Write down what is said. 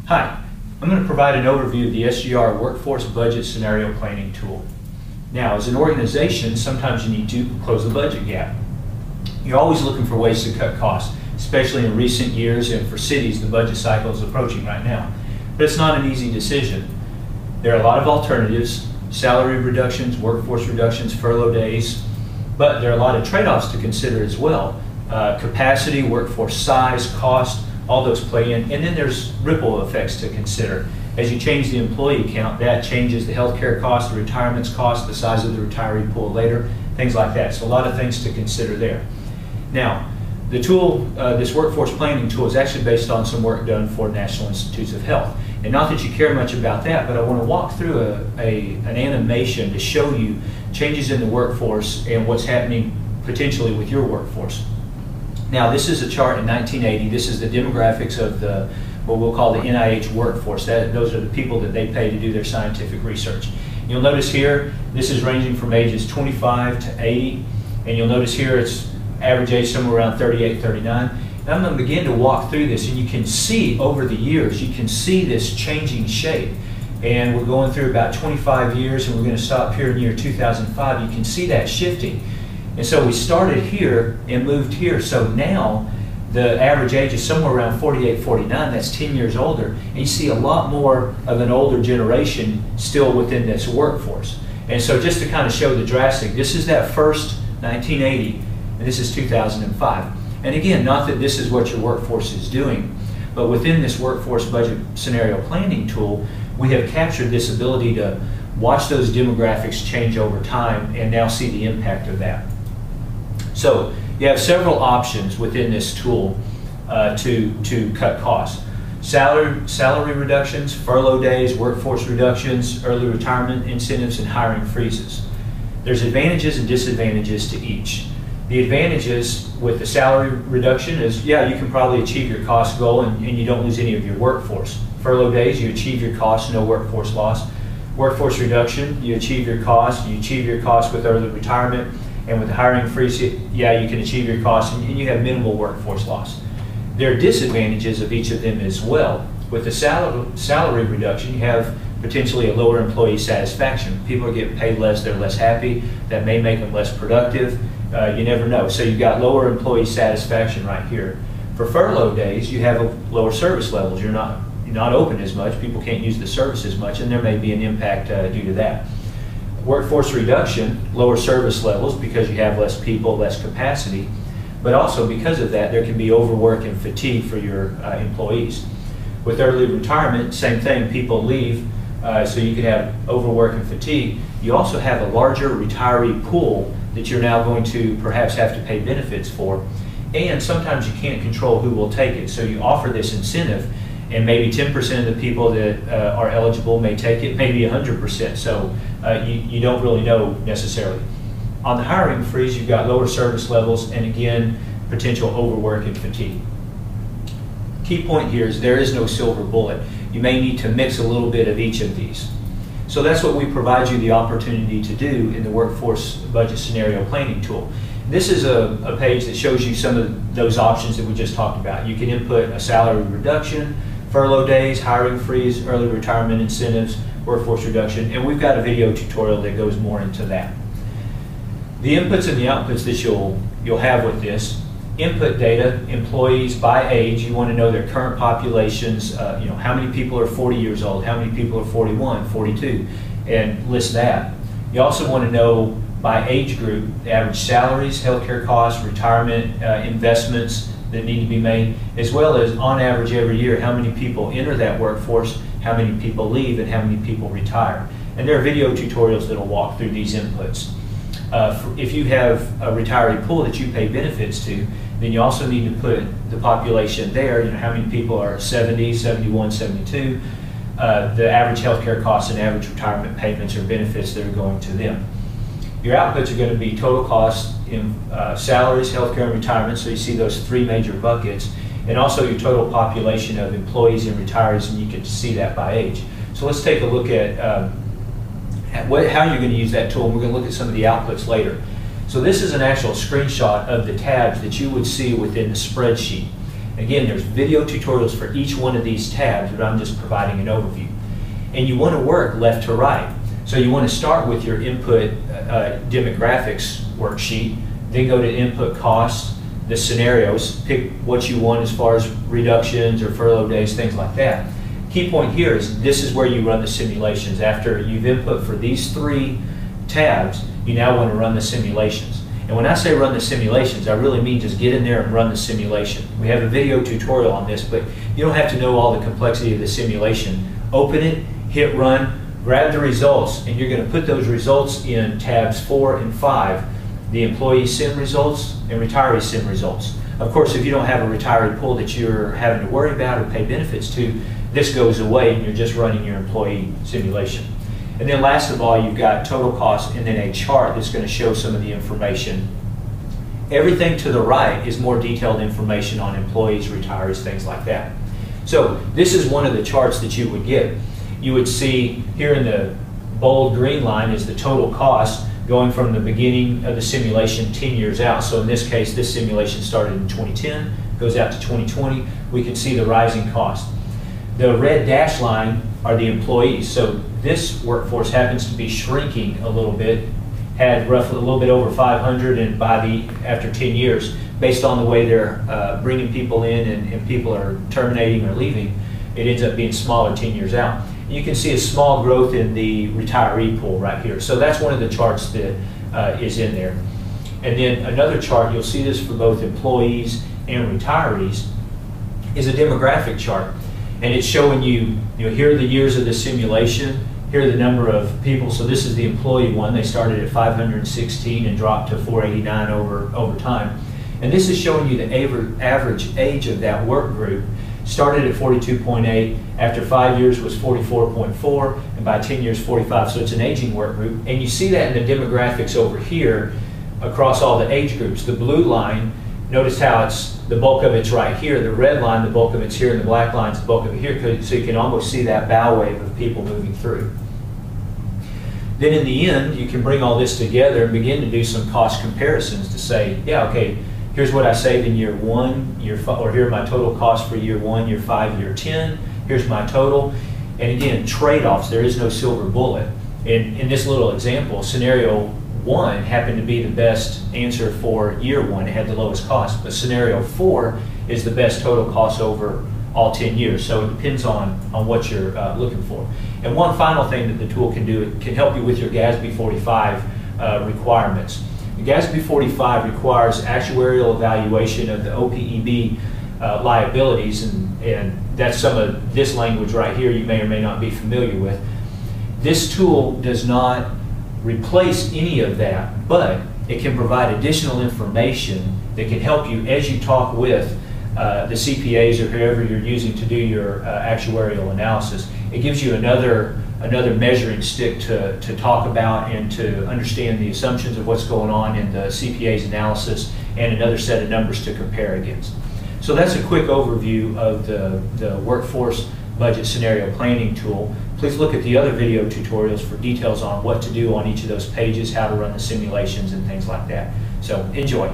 Hi, I'm going to provide an overview of the SGR Workforce Budget Scenario Planning tool. Now, as an organization, sometimes you need to close the budget gap. You're always looking for ways to cut costs, especially in recent years, and for cities, the budget cycle is approaching right now. But it's not an easy decision. There are a lot of alternatives: salary reductions, workforce reductions, furlough days, but there are a lot of trade-offs to consider as well. Capacity, workforce size, cost, all those play in, and then there's ripple effects to consider. As you change the employee count, that changes the healthcare cost, the retirements cost, the size of the retiree pool later, things like that. So a lot of things to consider there. Now, the tool, this workforce planning tool, is actually based on some work done for National Institutes of Health. And not that you care much about that, but I want to walk through an animation to show you changes in the workforce and what's happening potentially with your workforce. Now, this is a chart in 1980. This is the demographics of the what we'll call the NIH workforce. Those are the people that they pay to do their scientific research. You'll notice here, this is ranging from ages 25 to 80, and you'll notice here it's average age somewhere around 38, 39. And I'm going to begin to walk through this, and you can see over the years, you can see this changing shape. And we're going through about 25 years, and we're going to stop here in year 2005. You can see that shifting. And so we started here and moved here. So now the average age is somewhere around 48, 49. That's 10 years older. And you see a lot more of an older generation still within this workforce. And so just to kind of show the drastic, this is that first 1980, and this is 2005. And again, not that this is what your workforce is doing, but within this workforce budget scenario planning tool, we have captured this ability to watch those demographics change over time and now see the impact of that. So you have several options within this tool to cut costs. Salary reductions, furlough days, workforce reductions, early retirement incentives, and hiring freezes. There's advantages and disadvantages to each. The advantages with the salary reduction is, yeah, you can probably achieve your cost goal and you don't lose any of your workforce. Furlough days, you achieve your cost, no workforce loss. Workforce reduction, you achieve your cost with early retirement. And with the hiring freeze, yeah, you can achieve your costs and you have minimal workforce loss. There are disadvantages of each of them as well. With the salary reduction, you have potentially a lower employee satisfaction. People are getting paid less, they're less happy. That may make them less productive. You never know. So you've got lower employee satisfaction right here. For furlough days, you have lower service levels. You're not open as much. People can't use the service as much, and there may be an impact due to that. Workforce reduction, lower service levels because you have less people, less capacity, but also because of that, there can be overwork and fatigue for your employees. With early retirement, same thing, people leave, so you can have overwork and fatigue. You also have a larger retiree pool that you're now going to perhaps have to pay benefits for, and sometimes you can't control who will take it, so you offer this incentive, and maybe 10% of the people that are eligible may take it, maybe 100%, so you don't really know necessarily. On the hiring freeze, you've got lower service levels and again, potential overwork and fatigue. Key point here is there is no silver bullet. You may need to mix a little bit of each of these. So that's what we provide you the opportunity to do in the Workforce Budget Scenario Planning tool. This is a page that shows you some of those options that we just talked about. You can input a salary reduction, furlough days, hiring freeze, early retirement incentives, workforce reduction, and we've got a video tutorial that goes more into that. The inputs and the outputs that you'll have with this: input data, employees by age. You want to know their current populations, how many people are 40 years old, how many people are 41, 42, and list that. You also want to know by age group, the average salaries, healthcare costs, retirement investments that need to be made, as well as on average every year, how many people enter that workforce, how many people leave, and how many people retire. And there are video tutorials that will walk through these inputs. If you have a retiree pool that you pay benefits to, then you also need to put the population there, how many people are 70, 71, 72, the average healthcare costs and average retirement payments or benefits that are going to them. Your outputs are going to be total costs in salaries, healthcare, and retirement, so you see those three major buckets, and also your total population of employees and retirees, and you can see that by age. So let's take a look at how you're going to use that tool, and we're going to look at some of the outputs later. So this is an actual screenshot of the tabs that you would see within the spreadsheet. Again, there's video tutorials for each one of these tabs, but I'm just providing an overview. And you want to work left to right. So you want to start with your input demographics worksheet, then go to input costs, the scenarios, pick what you want as far as reductions or furlough days, things like that. Key point here is this is where you run the simulations. After you've input for these 3 tabs, you now want to run the simulations. And when I say run the simulations, I really mean just get in there and run the simulation. We have a video tutorial on this, but you don't have to know all the complexity of the simulation. Open it, hit run, grab the results, and you're going to put those results in tabs 4 and 5, the employee sim results and retiree sim results. Of course, if you don't have a retiree pool that you're having to worry about or pay benefits to, this goes away and you're just running your employee simulation. And then last of all, you've got total cost and then a chart that's going to show some of the information. Everything to the right is more detailed information on employees, retirees, things like that. So this is one of the charts that you would get. You would see here in the bold green line is the total cost going from the beginning of the simulation 10 years out. So in this case, this simulation started in 2010, goes out to 2020. We can see the rising cost. The red dashed line are the employees. So this workforce happens to be shrinking a little bit, had roughly a little bit over 500, and after 10 years, based on the way they're bringing people in and people are terminating or leaving, it ends up being smaller 10 years out. You can see a small growth in the retiree pool right here. So that's one of the charts that is in there. And then another chart, you'll see this for both employees and retirees, is a demographic chart. And it's showing you, here are the years of the simulation, here are the number of people. So this is the employee one. They started at 516 and dropped to 489 over time. And this is showing you the average age of that work group. Started at 42.8, after 5 years was 44.4, and by 10 years 45. So it's an aging work group. And you see that in the demographics over here across all the age groups. The blue line, notice how it's the bulk of it's right here. The red line, the bulk of it's here, and the black line's the bulk of it here. So you can almost see that bow wave of people moving through. Then in the end, you can bring all this together and begin to do some cost comparisons to say, yeah, okay, here's what I saved in year 1, year 5, or here are my total costs for year 1, year 5, year 10. Here's my total. And again, trade-offs. There is no silver bullet. In this little example, scenario 1 happened to be the best answer for year 1. It had the lowest cost. But scenario 4 is the best total cost over all 10 years. So it depends on what you're looking for. And one final thing that the tool can do, it can help you with your GASB 45 requirements. The GASB 45 requires actuarial evaluation of the OPEB liabilities, and that's some of this language right here you may or may not be familiar with. This tool does not replace any of that, but it can provide additional information that can help you as you talk with the CPAs or whoever you're using to do your actuarial analysis. It gives you another measuring stick to talk about and to understand the assumptions of what's going on in the CPA's analysis, and another set of numbers to compare against. So that's a quick overview of the workforce budget scenario planning tool. Please look at the other video tutorials for details on what to do on each of those pages, how to run the simulations and things like that. So enjoy.